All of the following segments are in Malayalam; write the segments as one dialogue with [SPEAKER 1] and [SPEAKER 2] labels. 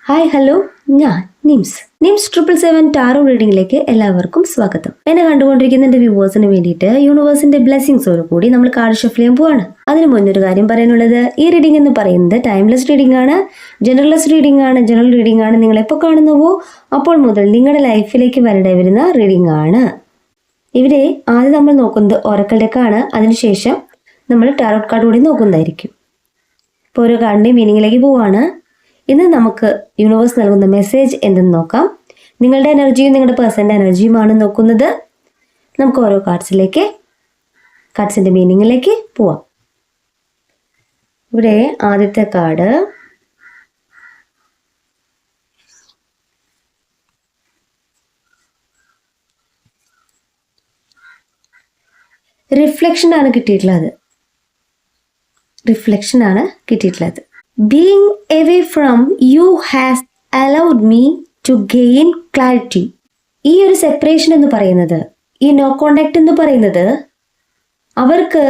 [SPEAKER 1] ഹായ് ഹലോ, ഞാൻ നിംസ് 777 ടാറോ റീഡിംഗിലേക്ക് എല്ലാവർക്കും സ്വാഗതം. എന്നെ കണ്ടുകൊണ്ടിരിക്കുന്ന എന്റെ വ്യൂവേഴ്സിന് വേണ്ടിയിട്ട് യൂണിവേഴ്സിന്റെ ബ്ലെസ്സിങ്സോട് കൂടി നമ്മൾ കാർഡ് ഷഫിൾ ചെയ്യാൻ പോവാണ്. അതിന് മുന്നൊരു കാര്യം പറയാനുള്ളത്, ഈ റീഡിംഗ് എന്ന് പറയുന്നത് ടൈംലെസ് റീഡിംഗ് ആണ്, ജനറൽ റീഡിംഗ് ആണ്. നിങ്ങൾ എപ്പോൾ കാണുന്നുവോ അപ്പോൾ മുതൽ നിങ്ങളുടെ ലൈഫിലേക്ക് വരുന്ന റീഡിംഗ് ആണ്. ഇവിടെ ആദ്യം നമ്മൾ നോക്കുന്നത് ഒറക്കൽ ഡെക്കാണ്. അതിനുശേഷം നമ്മൾ ടാരോട്ട് കാർഡ് കൂടി നോക്കുന്നതായിരിക്കും. ഇപ്പോൾ ഓരോ കാർഡിന്റെയും മീനിങ്ങിലേക്ക് പോവാണ്. ഇന്ന് നമുക്ക് യൂണിവേഴ്സ് നൽകുന്ന മെസ്സേജ് എന്തെന്ന് നോക്കാം. നിങ്ങളുടെ എനർജിയും നിങ്ങളുടെ പേഴ്സൻ്റെ എനർജിയുമാണ് നോക്കുന്നത്. നമുക്ക് ഓരോ കാർഡ്സിൻ്റെ മീനിങ്ങിലേക്ക് പോവാം. ഇവിടെ ആദ്യത്തെ കാർഡ് റിഫ്ലക്ഷനാണ് കിട്ടിയിട്ടുള്ളത്. Being away from you has allowed me to gain clarity. ഈ ഒരു സെപ്പറേഷൻ എന്ന് പറയുന്നത്, ഈ നോ കോണ്ടാക്ട് എന്ന് പറയുന്നത് അവർക്ക്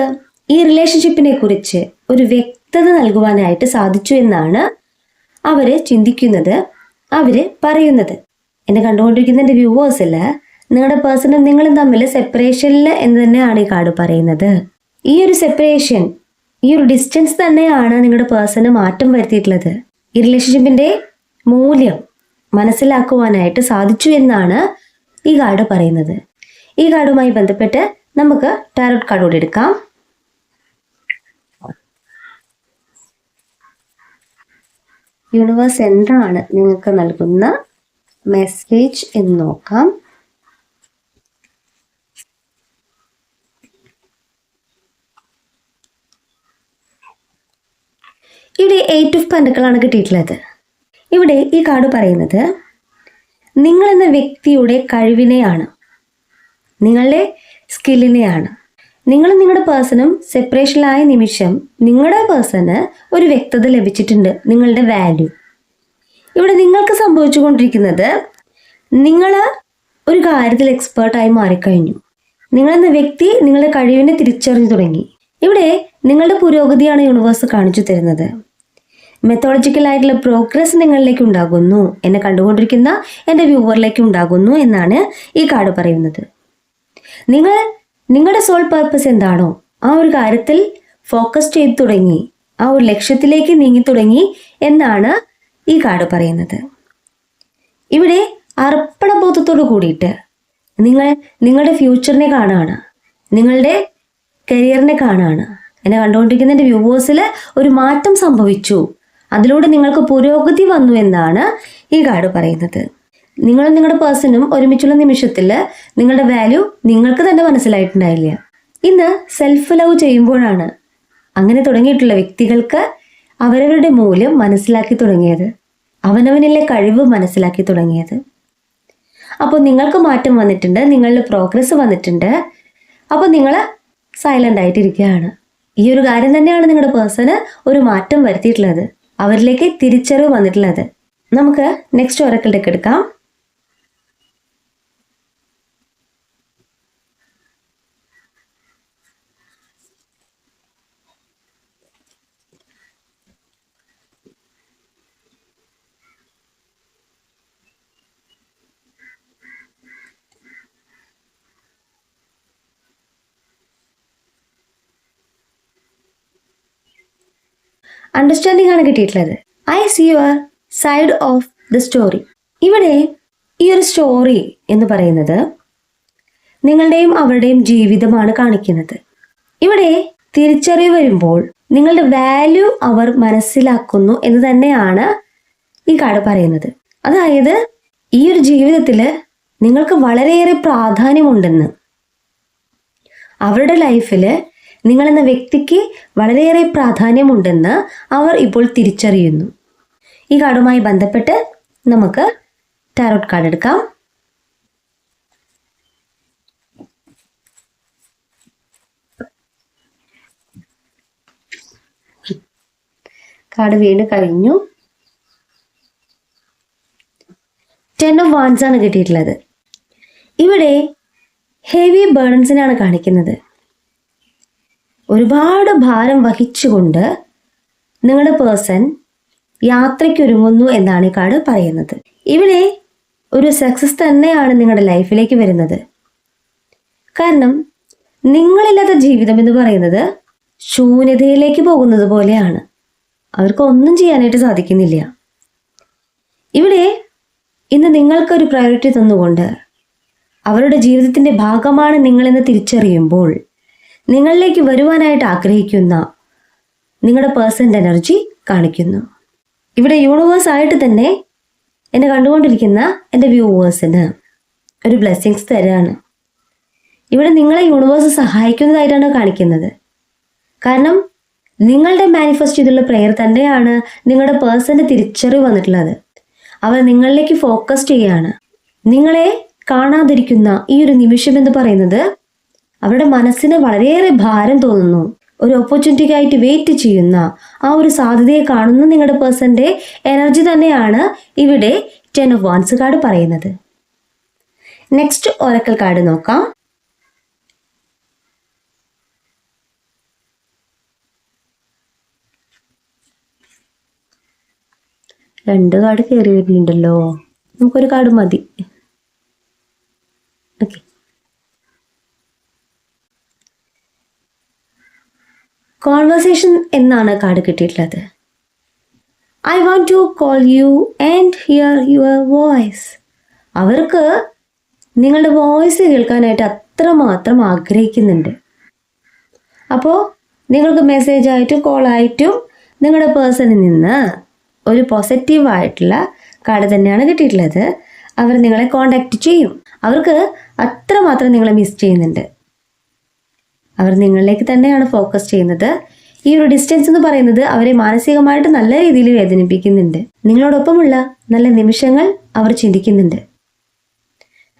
[SPEAKER 1] ഈ റിലേഷൻഷിപ്പിനെ കുറിച്ച് ഒരു വ്യക്തത നൽകുവാനായിട്ട് സാധിച്ചു എന്നാണ് അവര് ചിന്തിക്കുന്നത്, അവര് പറയുന്നത്. എന്നെ കണ്ടുകൊണ്ടിരിക്കുന്ന എൻ്റെ വ്യൂവേഴ്സിൽ നിങ്ങളുടെ പേഴ്സണും നിങ്ങളും തമ്മിൽ സെപ്പറേഷനിൽ എന്ന് തന്നെയാണ് ഈ കാർഡ് പറയുന്നത്. ഈ ഒരു സെപ്പറേഷൻ, ഈ ഒരു ഡിസ്റ്റൻസ് തന്നെയാണ് നിങ്ങളുടെ പേഴ്സണ് മാറ്റം വരുത്തിയിട്ടുള്ളത്. ഈ റിലേഷൻഷിപ്പിന്റെ മൂല്യം മനസ്സിലാക്കുവാനായിട്ട് സാധിച്ചു എന്നാണ് ഈ കാർഡ് പറയുന്നത്. ഈ കാർഡുമായി ബന്ധപ്പെട്ട് നമുക്ക് ടാരോട്ട് കാർഡ് കൂടി എടുക്കാം. യൂണിവേഴ്സ് എന്താണ് നിങ്ങൾക്ക് നൽകുന്ന മെസ്സേജ് എന്ന് നോക്കാം. ഇവിടെ 8 ഓഫ് പെൻഡക്കിളാണ് കിട്ടിയിട്ടുള്ളത്. ഇവിടെ ഈ കാർഡ് പറയുന്നത് നിങ്ങൾ എന്ന വ്യക്തിയുടെ കഴിവിനെയാണ്, നിങ്ങളുടെ സ്കില്ലിനെയാണ്. നിങ്ങളും നിങ്ങളുടെ പേഴ്സണും സെപ്പറേഷനിലായ നിമിഷം നിങ്ങളുടെ പേഴ്സണ് ഒരു വ്യക്തത ലഭിച്ചിട്ടുണ്ട്, നിങ്ങളുടെ വാല്യൂ. ഇവിടെ നിങ്ങൾക്ക് സംഭവിച്ചുകൊണ്ടിരിക്കുന്നത്, നിങ്ങൾ ഒരു കാര്യത്തിൽ എക്സ്പേർട്ടായി മാറിക്കഴിഞ്ഞു. നിങ്ങളെന്ന വ്യക്തി നിങ്ങളുടെ കഴിവിനെ തിരിച്ചറിഞ്ഞു തുടങ്ങി. ഇവിടെ നിങ്ങളുടെ പുരോഗതിയാണ് യൂണിവേഴ്സ് കാണിച്ചു തരുന്നത്. മെത്തോളജിക്കൽ ആയിട്ടുള്ള പ്രോഗ്രസ് നിങ്ങളിലേക്ക് ഉണ്ടാകുന്നു, എന്നെ കണ്ടുകൊണ്ടിരിക്കുന്ന എൻ്റെ വ്യൂവറിലേക്ക് ഉണ്ടാകുന്നു എന്നാണ് ഈ കാർഡ് പറയുന്നത്. നിങ്ങളുടെ സോൾ പർപ്പസ് എന്താണോ ആ ഒരു കാര്യത്തിൽ ഫോക്കസ് ചെയ്തു തുടങ്ങി, ആ ഒരു ലക്ഷ്യത്തിലേക്ക് നീങ്ങി തുടങ്ങി എന്നാണ് ഈ കാർഡ് പറയുന്നത്. ഇവിടെ അർപ്പണബോധത്തോട് കൂടിയിട്ട് നിങ്ങളുടെ ഫ്യൂച്ചറിനെ കാണുകയാണ്, നിങ്ങളുടെ കരിയറിനെ കാണുകയാണ്. എന്നെ കണ്ടുകൊണ്ടിരിക്കുന്ന എൻ്റെ വ്യൂവേഴ്സിൽ ഒരു മാറ്റം സംഭവിച്ചു, അതിലൂടെ നിങ്ങൾക്ക് പുരോഗതി വന്നു എന്നാണ് ഈ കാർഡ് പറയുന്നത്. നിങ്ങളും നിങ്ങളുടെ പേഴ്സണും ഒരുമിച്ചുള്ള നിമിഷത്തിൽ നിങ്ങളുടെ വാല്യൂ നിങ്ങൾക്ക് തന്നെ മനസ്സിലായിട്ടുണ്ടായില്ല. ഇന്ന് സെൽഫ് ലവ് ചെയ്യുമ്പോഴാണ് അങ്ങനെ തുടങ്ങിയിട്ടുള്ള വ്യക്തികൾക്ക് അവരവരുടെ മൂല്യം മനസ്സിലാക്കി തുടങ്ങിയത്, അവനവനിലെ കഴിവ് മനസ്സിലാക്കി തുടങ്ങിയത്. അപ്പോൾ നിങ്ങൾക്ക് മാറ്റം വന്നിട്ടുണ്ട്, നിങ്ങളുടെ പ്രോഗ്രസ് വന്നിട്ടുണ്ട്. അപ്പോൾ നിങ്ങൾ സൈലൻ്റ് ആയിട്ടിരിക്കുകയാണ്. ഈ ഒരു കാര്യം തന്നെയാണ് നിങ്ങളുടെ പേഴ്സണ് ഒരു മാറ്റം വരുത്തിയിട്ടുള്ളത്, അവരിലേക്ക് തിരിച്ചറിവ് വന്നിട്ടുള്ളത്. നമുക്ക് നെക്സ്റ്റ് ഒറക്കിൾ ഡെക്ക് എടുക്കാം. അണ്ടർസ്റ്റാൻഡിംഗ് ആണ് കിട്ടിയിട്ടുള്ളത്. I see your side of the story. ഇവിടെ ഈ ഒരു സ്റ്റോറി എന്ന് പറയുന്നത് നിങ്ങളുടെയും അവരുടെയും ജീവിതമാണ് കാണിക്കുന്നത്. ഇവിടെ തിരിച്ചറിവ് വരുമ്പോൾ നിങ്ങളുടെ വാല്യൂ അവർ മനസ്സിലാക്കുന്നു എന്ന് തന്നെയാണ് ഈ കാർഡ് പറയുന്നത്. അതായത് ഈ ഒരു ജീവിതത്തിൽ നിങ്ങൾക്ക് വളരെയേറെ പ്രാധാന്യമുണ്ടെന്ന്, അവരുടെ ലൈഫിൽ നിങ്ങളെന്ന വ്യക്തിക്ക് വളരെയേറെ പ്രാധാന്യമുണ്ടെന്ന് അവർ ഇപ്പോൾ തിരിച്ചറിയുന്നു. ഈ കാർഡുമായി ബന്ധപ്പെട്ട് നമുക്ക് ടാരോട്ട് കാർഡ് എടുക്കാം. കാർഡ് വീണ്ടും കഴിഞ്ഞു. 10 ഓഫ് വാൻഡ്സ് ആണ് കിട്ടിയിട്ടുള്ളത്. ഇവിടെ ഹെവി ബേർഡൻസിനാണ് കാണിക്കുന്നത്. ഒരുപാട് ഭാരം വഹിച്ചുകൊണ്ട് നിങ്ങളുടെ പേഴ്സൺ യാത്രയ്ക്കൊരുങ്ങുന്നു എന്നാണ് ഈ കാർഡ് പറയുന്നത്. ഇവിടെ ഒരു സക്സസ് തന്നെയാണ് നിങ്ങളുടെ ലൈഫിലേക്ക് വരുന്നത്. കാരണം നിങ്ങളില്ലാത്ത ജീവിതം എന്ന് പറയുന്നത് ശൂന്യതയിലേക്ക് പോകുന്നത് പോലെയാണ്. അവർക്ക് ഒന്നും ചെയ്യാനായിട്ട് സാധിക്കുന്നില്ല. ഇവിടെ ഇന്ന് നിങ്ങൾക്കൊരു പ്രയോറിറ്റി തന്നുകൊണ്ട് അവരുടെ ജീവിതത്തിൻ്റെ ഭാഗമാണ് നിങ്ങളെന്ന് തിരിച്ചറിയുമ്പോൾ നിങ്ങളിലേക്ക് വരുവാനായിട്ട് ആഗ്രഹിക്കുന്ന നിങ്ങളുടെ പേഴ്സൻ്റെ എനർജി കാണിക്കുന്നു. ഇവിടെ യൂണിവേഴ്സായിട്ട് തന്നെ എന്നെ കണ്ടുകൊണ്ടിരിക്കുന്ന എൻ്റെ വ്യൂവേഴ്സിന് ഒരു ബ്ലെസ്സിങ്സ് തരാണ്. ഇവിടെ നിങ്ങളെ യൂണിവേഴ്സ് സഹായിക്കുന്നതായിട്ടാണ് കാണിക്കുന്നത്. കാരണം നിങ്ങളുടെ മാനിഫെസ്റ്റ് ചെയ്തുള്ള പ്രെയർ തന്നെയാണ് നിങ്ങളുടെ പേഴ്സൻ്റെ തിരിച്ചറിവ് വന്നിട്ടുള്ളത്. അവർ നിങ്ങളിലേക്ക് ഫോക്കസ് ചെയ്യുകയാണ്. നിങ്ങളെ കാണാതിരിക്കുന്ന ഈ ഒരു നിമിഷം എന്ന് പറയുന്നത് അവരുടെ മനസ്സിന് വളരെയേറെ ഭാരം തോന്നുന്നു. ഒരു ഓപ്പർച്യൂണിറ്റിക്കായിട്ട് വെയിറ്റ് ചെയ്യുന്ന ആ ഒരു സാധ്യതയെ കാണുന്ന നിങ്ങളുടെ പേഴ്സൻ്റെ എനർജി തന്നെയാണ് ഇവിടെ 10 of Wands കാർഡ് പറയുന്നത്. നെക്സ്റ്റ് ഒറക്കൽ കാർഡ് നോക്കാം. രണ്ട് കാർഡ് കയറി വരുന്നുണ്ടല്ലോ. നമുക്കൊരു കാർഡ് മതി. ഓക്കെ, കോൺവെർസേഷൻ എന്നാണ് കാർഡ് കിട്ടിയിട്ടുള്ളത്. I want to call you and hear your voice. അവർക്ക് നിങ്ങളുടെ വോയിസ് കേൾക്കാനായിട്ട് അത്രമാത്രം ആഗ്രഹിക്കുന്നുണ്ട്. അപ്പോൾ നിങ്ങൾക്ക് മെസ്സേജായിട്ടും കോളായിട്ടും നിങ്ങളുടെ പേഴ്സണിൽ നിന്ന് ഒരു പോസിറ്റീവായിട്ടുള്ള കാർഡ് തന്നെയാണ് കിട്ടിയിട്ടുള്ളത്. അവർ നിങ്ങളെ കോണ്ടാക്ട് ചെയ്യും. അവർക്ക് അത്രമാത്രം നിങ്ങളെ മിസ് ചെയ്യുന്നുണ്ട്. അവർ നിങ്ങളിലേക്ക് തന്നെയാണ് ഫോക്കസ് ചെയ്യുന്നത്. ഈ ഒരു ഡിസ്റ്റൻസ് എന്ന് പറയുന്നത് അവരെ മാനസികമായിട്ട് നല്ല രീതിയിൽ വേദനിപ്പിക്കുന്നുണ്ട്. നിങ്ങളോടൊപ്പമുള്ള നല്ല നിമിഷങ്ങൾ അവർ ചിന്തിക്കുന്നുണ്ട്.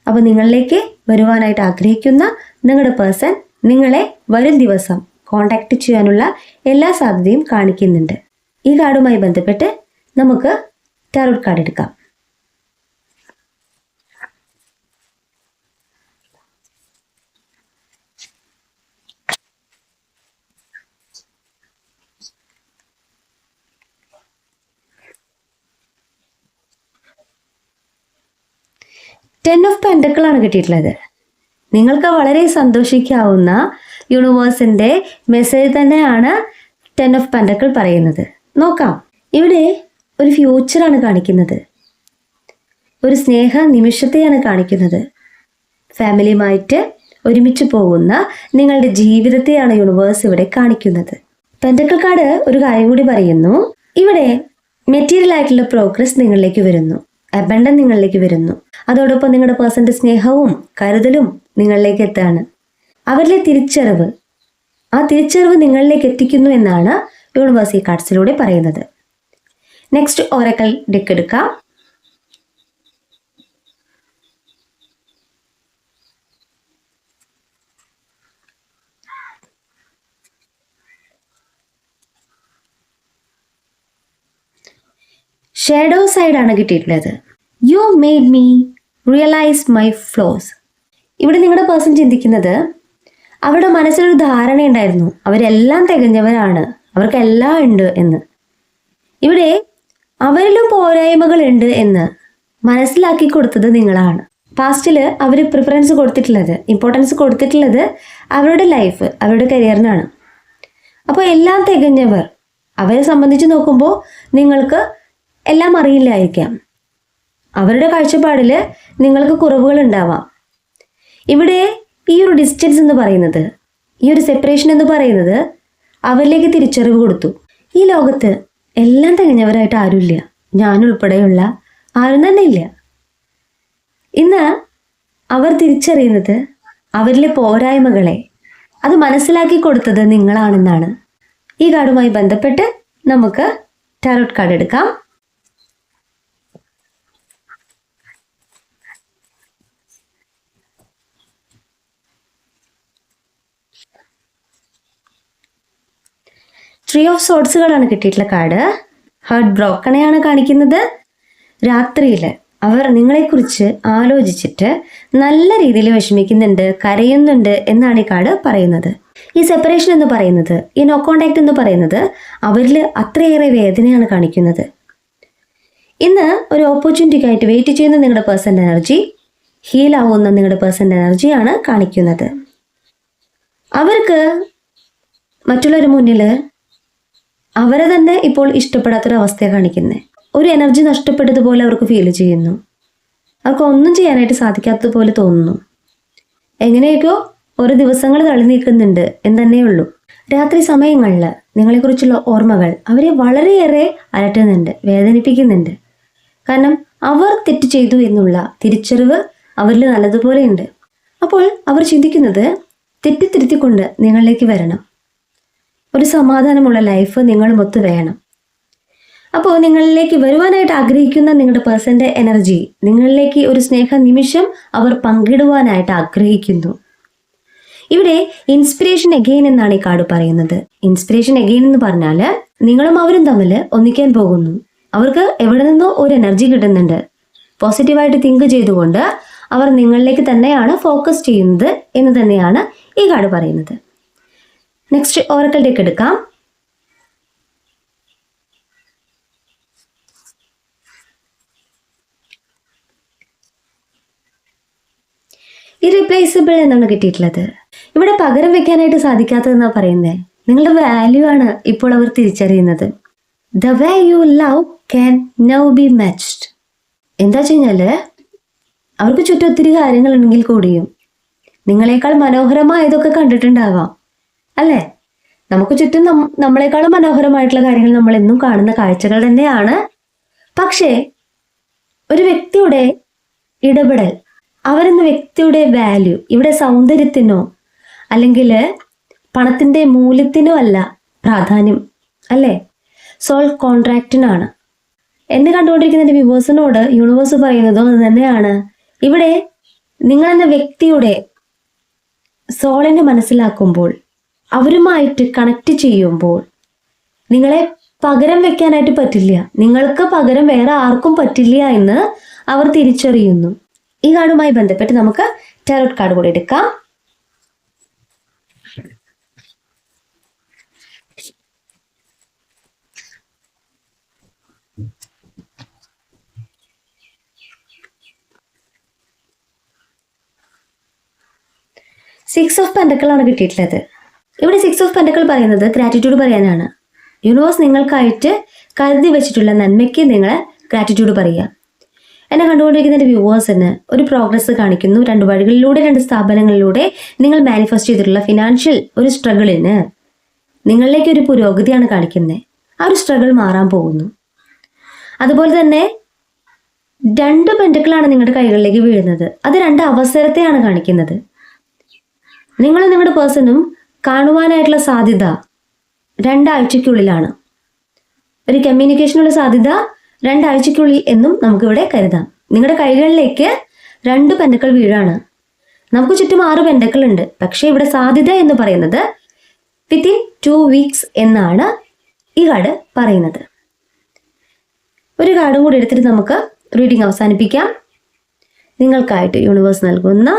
[SPEAKER 1] അപ്പോൾ നിങ്ങളിലേക്ക് വരുവാനായിട്ട് ആഗ്രഹിക്കുന്ന നിങ്ങളുടെ പേഴ്സൺ നിങ്ങളെ വരും ദിവസം കോണ്ടാക്ട് ചെയ്യാനുള്ള എല്ലാ സാധ്യതയും കാണിക്കുന്നുണ്ട്. ഈ കാർഡുമായി ബന്ധപ്പെട്ട് നമുക്ക് ടാരോട്ട് കാർഡ് എടുക്കാം. ടെൻ ഓഫ് പെൻഡക്കിൾ ആണ് കിട്ടിയിട്ടുള്ളത്. നിങ്ങൾക്ക് വളരെ സന്തോഷിക്കാവുന്ന യൂണിവേഴ്സിൻ്റെ മെസ്സേജ് തന്നെയാണ് 10 ഓഫ് പെൻഡക്കിൾ പറയുന്നത്. നോക്കാം. ഇവിടെ ഒരു ഫ്യൂച്ചറാണ് കാണിക്കുന്നത്. ഒരു സ്നേഹ നിമിഷത്തെയാണ് കാണിക്കുന്നത്. ഫാമിലിയുമായിട്ട് ഒരുമിച്ച് പോകുന്ന നിങ്ങളുടെ ജീവിതത്തെയാണ് യൂണിവേഴ്സ് ഇവിടെ കാണിക്കുന്നത്. പെൻഡക്കിൾ കാർഡ് ഒരു കാര്യം കൂടി പറയുന്നു. ഇവിടെ മെറ്റീരിയൽ ആയിട്ടുള്ള പ്രോഗ്രസ് നിങ്ങളിലേക്ക് വരുന്നു. അബണ്ടൻ നിങ്ങളിലേക്ക് വരുന്നു. അതോടൊപ്പം നിങ്ങളുടെ പേഴ്സൻ്റെ സ്നേഹവും കരുതലും നിങ്ങളിലേക്ക് എത്താണ്. അവരിലെ തിരിച്ചറിവ്, ആ തിരിച്ചറിവ് നിങ്ങളിലേക്ക് എത്തിക്കുന്നു എന്നാണ് യൂണിവേഴ്സ് ഈ കാർഡ്സിലൂടെ പറയുന്നത്. നെക്സ്റ്റ് ഒറക്കൽ ഡെക്ക് എടുക്കാം. ഷാഡോ സൈഡ് ആണ് കിട്ടിയിട്ടുള്ളത്. You made me realise my flows. ഇവിടെ നിങ്ങളുടെ പേഴ്സൺ ചിന്തിക്കുന്നത് അവരുടെ മനസ്സിലൊരു ധാരണയുണ്ടായിരുന്നു, അവരെല്ലാം തികഞ്ഞവരാണ്, അവർക്കെല്ലാം ഉണ്ട് എന്ന്. ഇവിടെ അവരിലും പോരായ്മകളുണ്ട് എന്ന് മനസ്സിലാക്കി കൊടുത്തത് നിങ്ങളാണ്. പാസ്റ്റിൽ അവർ പ്രിഫറൻസ് കൊടുത്തിട്ടുള്ളത്, ഇമ്പോർട്ടൻസ് കൊടുത്തിട്ടുള്ളത് അവരുടെ ലൈഫ്, അവരുടെ കരിയറിനാണ്. അപ്പോൾ എല്ലാം തികഞ്ഞവർ, അവരെ സംബന്ധിച്ച് നോക്കുമ്പോൾ നിങ്ങൾക്ക് എല്ലാം അറിയില്ലായിരിക്കാം. അവരുടെ കാഴ്ചപ്പാടിൽ നിങ്ങൾക്ക് കുറവുകൾ ഉണ്ടാവാം. ഇവിടെ ഈ ഒരു ഡിസ്റ്റൻസ് എന്ന് പറയുന്നത്, ഈ ഒരു സെപ്പറേഷൻ എന്ന് പറയുന്നത് അവരിലേക്ക് തിരിച്ചറിവ് കൊടുത്തു. ഈ ലോകത്ത് എല്ലാം തികഞ്ഞവരായിട്ട് ആരുമില്ല, ഞാനുൾപ്പെടെയുള്ള ആരും തന്നെ ഇല്ല. ഇന്ന് അവർ തിരിച്ചറിയുന്നത് അവരിലെ പോരായ്മകളെ, അത് മനസ്സിലാക്കി കൊടുത്തത് നിങ്ങളാണെന്നാണ്. ഈ കാർഡുമായി ബന്ധപ്പെട്ട് നമുക്ക് ടാരോട്ട് കാർഡ് എടുക്കാം. ത്രീ ഓഫ് സോഡ്സുകളാണ് കിട്ടിയിട്ടുള്ള കാർഡ്. ഹാർട്ട് ബ്രോക്കണെയാണ് കാണിക്കുന്നത്. രാത്രിയിൽ അവർ നിങ്ങളെക്കുറിച്ച് ആലോചിച്ചിട്ട് നല്ല രീതിയിൽ വിഷമിക്കുന്നുണ്ട്, കരയുന്നുണ്ട് എന്നാണ് ഈ കാർഡ് പറയുന്നത്. ഈ സെപ്പറേഷൻ എന്ന് പറയുന്നത്, ഈ നോ കോണ്ടാക്ട് എന്ന് പറയുന്നത് അവരിൽ അത്രയേറെ വേദനയാണ് കാണിക്കുന്നത്. ഇന്ന് ഒരു ഓപ്പർച്യൂണിറ്റിക്കായിട്ട് വെയിറ്റ് ചെയ്യുന്ന നിങ്ങളുടെ പേഴ്സൻ്റെ എനർജി ഹീലാവുന്ന നിങ്ങളുടെ പേഴ്സൻ്റെ എനർജിയാണ് കാണിക്കുന്നത്. അവർക്ക് മറ്റുള്ളവരുടെ മുന്നിൽ അവരെ തന്നെ ഇപ്പോൾ ഇഷ്ടപ്പെടാത്തൊരവസ്ഥയാണ് കാണിക്കുന്നത്. ഒരു എനർജി നഷ്ടപ്പെട്ടതുപോലെ അവർക്ക് ഫീൽ ചെയ്യുന്നു. അവർക്ക് ഒന്നും ചെയ്യാനായിട്ട് സാധിക്കാത്തതുപോലെ തോന്നുന്നു. എങ്ങനെയൊക്കെയോ ഓരോ ദിവസങ്ങൾ തള്ളി നീക്കുന്നുണ്ട് എന്ന് തന്നെയുള്ളൂ. രാത്രി സമയങ്ങളിൽ നിങ്ങളെക്കുറിച്ചുള്ള ഓർമ്മകൾ അവരെ വളരെയേറെ അലട്ടുന്നുണ്ട്, വേദനിപ്പിക്കുന്നുണ്ട്. കാരണം അവർ തെറ്റ് ചെയ്തു എന്നുള്ള തിരിച്ചറിവ് അവരിൽ നല്ലതുപോലെ ഉണ്ട്. അപ്പോൾ അവർ ചിന്തിക്കുന്നത് തെറ്റ് തിരുത്തിക്കൊണ്ട് നിങ്ങളിലേക്ക് വരണം, ഒരു സമാധാനമുള്ള ലൈഫ് നിങ്ങളുമൊത്ത് വേണം. അപ്പോൾ നിങ്ങളിലേക്ക് വരുവാനായിട്ട് ആഗ്രഹിക്കുന്ന നിങ്ങളുടെ പേഴ്സൻ്റെ എനർജി നിങ്ങളിലേക്ക് ഒരു സ്നേഹ നിമിഷം അവർ പങ്കിടുവാനായിട്ട് ആഗ്രഹിക്കുന്നു. ഇവിടെ ഇൻസ്പിറേഷൻ എഗെയിൻ എന്നാണ് ഈ കാർഡ് പറയുന്നത്. ഇൻസ്പിറേഷൻ എഗെയിൻ എന്ന് പറഞ്ഞാൽ നിങ്ങളും അവരും തമ്മിൽ ഒന്നിക്കാൻ പോകുന്നു. അവർക്ക് എവിടെ നിന്നോ ഒരു എനർജി കിട്ടുന്നുണ്ട്. പോസിറ്റീവായിട്ട് തിങ്ക് ചെയ്തുകൊണ്ട് അവർ നിങ്ങളിലേക്ക് തന്നെയാണ് ഫോക്കസ് ചെയ്യുന്നത് എന്ന് തന്നെയാണ് ഈ കാർഡ് പറയുന്നത്. നെക്സ്റ്റ് ഓറക്കിൾ ഡെക്ക് എടുക്കാം. ഇറീപ്ലേസബിൾ എന്നാണ് കിട്ടിയിട്ടുള്ളത്. ഇവിടെ പകരം വെക്കാനായിട്ട് സാധിക്കാത്തതെന്നാണ് പറയുന്നത്. നിങ്ങളുടെ വാല്യൂ ആണ് ഇപ്പോൾ അവർ തിരിച്ചറിയുന്നത്. The way you love can now B matched. എന്താ വെച്ച് കഴിഞ്ഞാല് അവർക്ക് ചുറ്റും ഒത്തിരി കാര്യങ്ങളുണ്ടെങ്കിൽ കൂടിയും നിങ്ങളെക്കാൾ മനോഹരമായതൊക്കെ കണ്ടിട്ടുണ്ടാവാം അല്ലേ? നമുക്ക് ചുറ്റും നമ്മളെക്കാളും മനോഹരമായിട്ടുള്ള കാര്യങ്ങൾ നമ്മൾ എന്നും കാണുന്ന കാഴ്ചകൾ തന്നെയാണ്. പക്ഷേ ഒരു വ്യക്തിയുടെ ഇടപെടൽ, അവരെന്ന വ്യക്തിയുടെ വാല്യൂ ഇവിടെ സൗന്ദര്യത്തിനോ അല്ലെങ്കിൽ പണത്തിൻ്റെ മൂല്യത്തിനോ അല്ല പ്രാധാന്യം, അല്ലേ? സോൾ കോൺട്രാക്റ്റിനാണ്. എന്നെ കണ്ടുകൊണ്ടിരിക്കുന്ന എൻ്റെ വ്യൂവേഴ്സിനോട് യൂണിവേഴ്സ് പറയുന്നതും അത് തന്നെയാണ്. ഇവിടെ നിങ്ങളെന്ന വ്യക്തിയുടെ സോളിനെ മനസ്സിലാക്കുമ്പോൾ, അവരുമായിട്ട് കണക്ട് ചെയ്യുമ്പോൾ നിങ്ങളെ പകരം വെക്കാനായിട്ട് പറ്റില്ല, നിങ്ങൾക്ക് പകരം വേറെ ആർക്കും പറ്റില്ല എന്ന് അവർ തിരിച്ചറിയുന്നു. ഈ കാർഡുമായി ബന്ധപ്പെട്ട് നമുക്ക് ടാരോട്ട് കാർഡ് കൂടി എടുക്കാം. സിക്സ് ഓഫ് പെൻഡക്കിൾ ആണ് കിട്ടിയിട്ടുള്ളത്. ഇവിടെ സിക്സ് ഓഫ് പെൻഡക്കിൾ പറയുന്നത് ഗ്രാറ്റിറ്റ്യൂഡ് പറയാനാണ്. യൂണിവേഴ്സ് നിങ്ങൾക്കായിട്ട് കരുതി വെച്ചിട്ടുള്ള നന്മയ്ക്ക് നിങ്ങൾ ഗ്രാറ്റിറ്റ്യൂഡ് പറയുക. എന്നെ കണ്ടുകൊണ്ടിരിക്കുന്ന വ്യൂവേഴ്സിന് ഒരു പ്രോഗ്രസ് കാണിക്കുന്നു. 2 വഴികളിലൂടെ, 2 സ്ഥാപനങ്ങളിലൂടെ നിങ്ങൾ മാനിഫെസ്റ്റ് ചെയ്തിട്ടുള്ള ഫിനാൻഷ്യൽ ഒരു സ്ട്രഗിളിന് നിങ്ങളിലേക്ക് ഒരു പുരോഗതിയാണ് കാണിക്കുന്നത്. ആ ഒരു സ്ട്രഗിൾ മാറാൻ പോകുന്നു. അതുപോലെ തന്നെ 2 പെൻഡക്കിളാണ് നിങ്ങളുടെ കൈകളിലേക്ക് വീഴുന്നത്. അത് 2 അവസരത്തെയാണ് കാണിക്കുന്നത്. നിങ്ങളും നിങ്ങളുടെ പേഴ്സണും കാണുവാനായിട്ടുള്ള സാധ്യത 2 ആഴ്ചയ്ക്കുള്ളിലാണ്. ഒരു കമ്മ്യൂണിക്കേഷനുള്ള സാധ്യത 2 ആഴ്ചയ്ക്കുള്ളിൽ എന്നും നമുക്കിവിടെ കരുതാം. നിങ്ങളുടെ കൈകളിലേക്ക് 2 പെൻഡക്കിൾ വീഴാണ്. നമുക്ക് ചുറ്റും 6 പെൻഡക്കിൾ ഉണ്ട്. പക്ഷേ ഇവിടെ സാധ്യത എന്ന് പറയുന്നത് വിത്തിൻ 2 വീക്സ് എന്നാണ് ഈ കാർഡ് പറയുന്നത്. ഒരു കാർഡും കൂടി എടുത്തിട്ട് നമുക്ക് റീഡിംഗ് അവസാനിപ്പിക്കാം. നിങ്ങൾക്കായിട്ട് യൂണിവേഴ്സ് നൽകുന്ന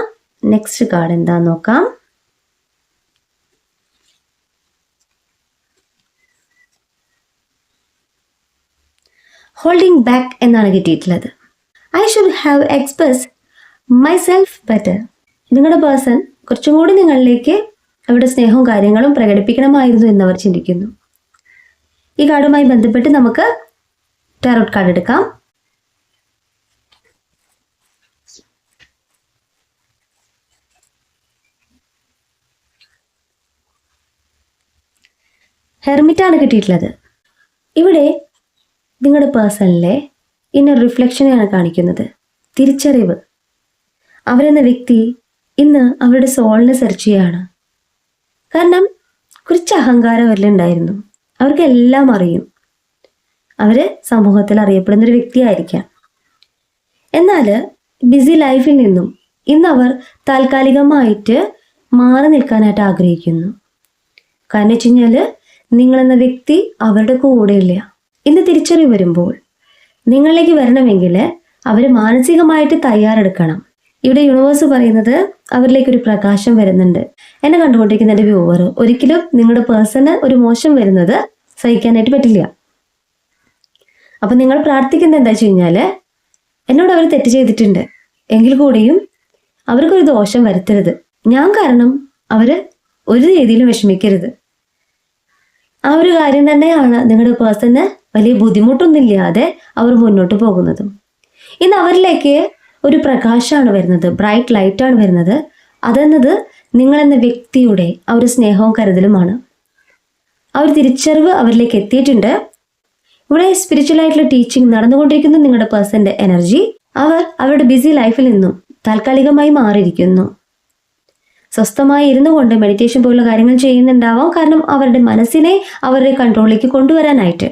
[SPEAKER 1] നെക്സ്റ്റ് കാർഡ് എന്താന്ന് നോക്കാം. ഹോൾഡിംഗ് ബാക്ക് എന്നാണ് കിട്ടിയിട്ടുള്ളത്. I should have express myself better. നിങ്ങളുടെ പേഴ്സൺ കുറച്ചും കൂടി നിങ്ങളിലേക്ക് അവരുടെ സ്നേഹവും കാര്യങ്ങളും പ്രകടിപ്പിക്കണമായിരുന്നു എന്നവർ ചിന്തിക്കുന്നു. ഈ കാർഡുമായി ബന്ധപ്പെട്ട് നമുക്ക് ടാരോട്ട് കാർഡ് എടുക്കാം. ഹെർമിറ്റാണ് കിട്ടിയിട്ടുള്ളത്. ഇവിടെ നിങ്ങളുടെ പേഴ്സണിലെ ഇന്നർ റിഫ്ലക്ഷനെയാണ് കാണിക്കുന്നത്. തിരിച്ചറിവ്. അവരെന്ന വ്യക്തി ഇന്ന് അവരുടെ സോളിനെ സെർച്ച് ചെയ്യുകയാണ്. കാരണം കുറച്ച് അഹങ്കാരം അവരിലുണ്ടായിരുന്നു. അവർക്കെല്ലാം അറിയും. അവർ സമൂഹത്തിൽ അറിയപ്പെടുന്നൊരു വ്യക്തിയായിരിക്കാം. എന്നാൽ ബിസി ലൈഫിൽ നിന്നും ഇന്ന് അവർ താൽക്കാലികമായിട്ട് മാറി നിൽക്കാനായിട്ട് ആഗ്രഹിക്കുന്നു. കാരണം വെച്ച് കഴിഞ്ഞാൽ നിങ്ങളെന്ന വ്യക്തി അവരുടെ കൂടെയില്ല. ഇന്ന് തിരിച്ചറിവ് വരുമ്പോൾ നിങ്ങളിലേക്ക് വരണമെങ്കിൽ അവർ മാനസികമായിട്ട് തയ്യാറെടുക്കണം. ഇവിടെ യൂണിവേഴ്സ് പറയുന്നത് അവരിലേക്കൊരു പ്രകാശം വരുന്നുണ്ട്. എന്നെ കണ്ടുകൊണ്ടിരിക്കുന്ന എൻ്റെ വ്യൂവർ, ഒരിക്കലും നിങ്ങളുടെ പേഴ്സണ് ഒരു മോശം വരുന്നത് സഹിക്കാനായിട്ട് പറ്റില്ല. അപ്പം നിങ്ങൾ പ്രാർത്ഥിക്കുന്നത് എന്താ വെച്ച് കഴിഞ്ഞാൽ, എന്നോട് അവർ തെറ്റ് ചെയ്തിട്ടുണ്ട് എങ്കിൽ കൂടിയും അവർക്കൊരു ദോഷം വരുത്തരുത്, ഞാൻ കാരണം അവർ ഒരു രീതിയിലും വിഷമിക്കരുത്. ആ ഒരു കാര്യം തന്നെയാണ് നിങ്ങളുടെ പേഴ്സണ് വലിയ ബുദ്ധിമുട്ടൊന്നുമില്ലാതെ അവർ മുന്നോട്ട് പോകുന്നതും. ഇന്ന് അവരിലേക്ക് ഒരു പ്രകാശമാണ് വരുന്നത്, ബ്രൈറ്റ് ലൈറ്റാണ് വരുന്നത്. അതെന്നത് നിങ്ങളെന്ന വ്യക്തിയുടെ ആ ഒരു സ്നേഹവും കരുതലുമാണ്. ആ ഒരു തിരിച്ചറിവ് അവരിലേക്ക് എത്തിയിട്ടുണ്ട്. ഇവിടെ സ്പിരിച്വൽ ആയിട്ടുള്ള ടീച്ചിങ് നടന്നുകൊണ്ടിരിക്കുന്ന നിങ്ങളുടെ പേഴ്സന്റെ എനർജി അവർ അവരുടെ ബിസി ലൈഫിൽ നിന്നും താൽക്കാലികമായി മാറിയിരിക്കുന്നു. സ്വസ്ഥമായി ഇരുന്നു കൊണ്ട് മെഡിറ്റേഷൻ പോലുള്ള കാര്യങ്ങൾ ചെയ്യുന്നുണ്ടാവാം, കാരണം അവരുടെ മനസ്സിനെ അവരുടെ കൺട്രോളിലേക്ക് കൊണ്ടുവരാനായിട്ട്.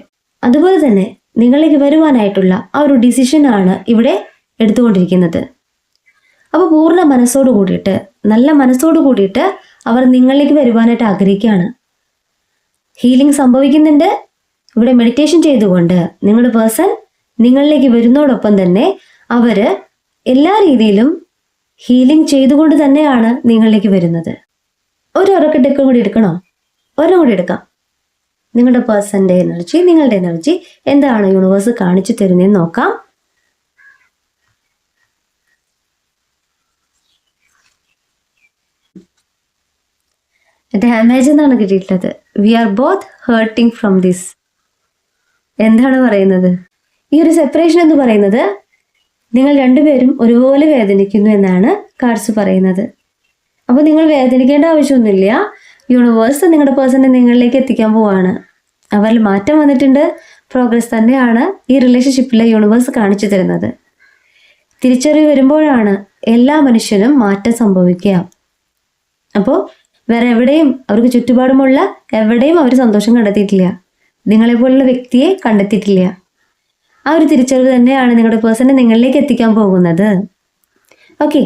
[SPEAKER 1] അതുപോലെ തന്നെ നിങ്ങളിലേക്ക് വരുവാനായിട്ടുള്ള ആ ഒരു ഡിസിഷനാണ് ഇവിടെ എടുത്തുകൊണ്ടിരിക്കുന്നത്. അപ്പോൾ പൂർണ്ണ മനസ്സോട് കൂടിയിട്ട്, നല്ല മനസ്സോട് കൂടിയിട്ട് അവർ നിങ്ങളിലേക്ക് വരുവാനായിട്ട് ആഗ്രഹിക്കുകയാണ്. ഹീലിംഗ് സംഭവിക്കുന്നുണ്ട്. ഇവിടെ മെഡിറ്റേഷൻ ചെയ്തുകൊണ്ട് നിങ്ങളുടെ പേഴ്സൺ നിങ്ങളിലേക്ക് വരുന്നതോടൊപ്പം തന്നെ അവർ എല്ലാ രീതിയിലും ഹീലിംഗ് ചെയ്തുകൊണ്ട് തന്നെയാണ് നിങ്ങളിലേക്ക് വരുന്നത്. ഒരു ഉറക്കെടുക്കും കൂടി എടുക്കണോ? ഒരെണ്ണം കൂടി എടുക്കാം. നിങ്ങളുടെ പേഴ്സന്റെ എനർജി, നിങ്ങളുടെ എനർജി എന്താണ് യൂണിവേഴ്സ് കാണിച്ചു തരുന്നതെന്ന് നോക്കാം. ഡാമേജ് എന്നാണ് കിട്ടിയിട്ടുള്ളത്. We are both hurting from this. എന്താണ് പറയുന്നത്? ഈ ഒരു സെപ്പറേഷൻ എന്ന് പറയുന്നത് നിങ്ങൾ രണ്ടുപേരും ഒരുപോലെ വേദനിക്കുന്നു എന്നാണ് കാർഡ്സ് പറയുന്നത്. അപ്പോൾ നിങ്ങൾ വേദനിക്കേണ്ട ആവശ്യമൊന്നുമില്ല. യൂണിവേഴ്സ് നിങ്ങളുടെ പേഴ്സണെ നിങ്ങളിലേക്ക് എത്തിക്കാൻ പോവാണ്. അവരിൽ മാറ്റം വന്നിട്ടുണ്ട്. പ്രോഗ്രസ് തന്നെയാണ് ഈ റിലേഷൻഷിപ്പിലെ യൂണിവേഴ്സ് കാണിച്ചു തരുന്നത്. തിരിച്ചറിവ് വരുമ്പോഴാണ് എല്ലാ മനുഷ്യനും മാറ്റം സംഭവിക്കുക. അപ്പോൾ വേറെ എവിടെയും അവർക്ക് ചുറ്റുപാടുമുള്ള എവിടെയും അവർ സന്തോഷം കണ്ടെത്തിയിട്ടില്ല. നിങ്ങളെപ്പോലുള്ള വ്യക്തിയെ കണ്ടെത്തിയിട്ടില്ല. ആ ഒരു തിരിച്ചറിവ് തന്നെയാണ് നിങ്ങളുടെ പേഴ്സണെ നിങ്ങളിലേക്ക് എത്തിക്കാൻ പോകുന്നത്. ഓക്കെ,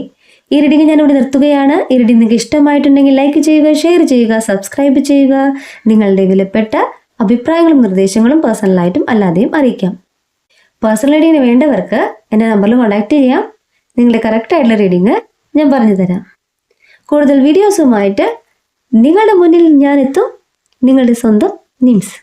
[SPEAKER 1] ഈ റീഡിംഗ് ഞാനിവിടെ നിർത്തുകയാണ്. ഈ റീഡിംഗ് നിങ്ങൾക്ക് ഇഷ്ടമായിട്ടുണ്ടെങ്കിൽ ലൈക്ക് ചെയ്യുക, ഷെയർ ചെയ്യുക, സബ്സ്ക്രൈബ് ചെയ്യുക. നിങ്ങളുടെ വിലപ്പെട്ട അഭിപ്രായങ്ങളും നിർദ്ദേശങ്ങളും പേഴ്സണലായിട്ടും അല്ലാതെയും അറിയിക്കാം. പേഴ്സണൽ റീഡിങ്ങിന് വേണ്ടവർക്ക് എൻ്റെ നമ്പറിൽ കോൺടാക്ട് ചെയ്യാം. നിങ്ങളുടെ കറക്റ്റായിട്ടുള്ള റീഡിങ് ഞാൻ പറഞ്ഞു തരാം. കൂടുതൽ വീഡിയോസുമായിട്ട് നിങ്ങളുടെ മുന്നിൽ ഞാൻ എത്തും. നിങ്ങളുടെ സ്വന്തം നിംസ്.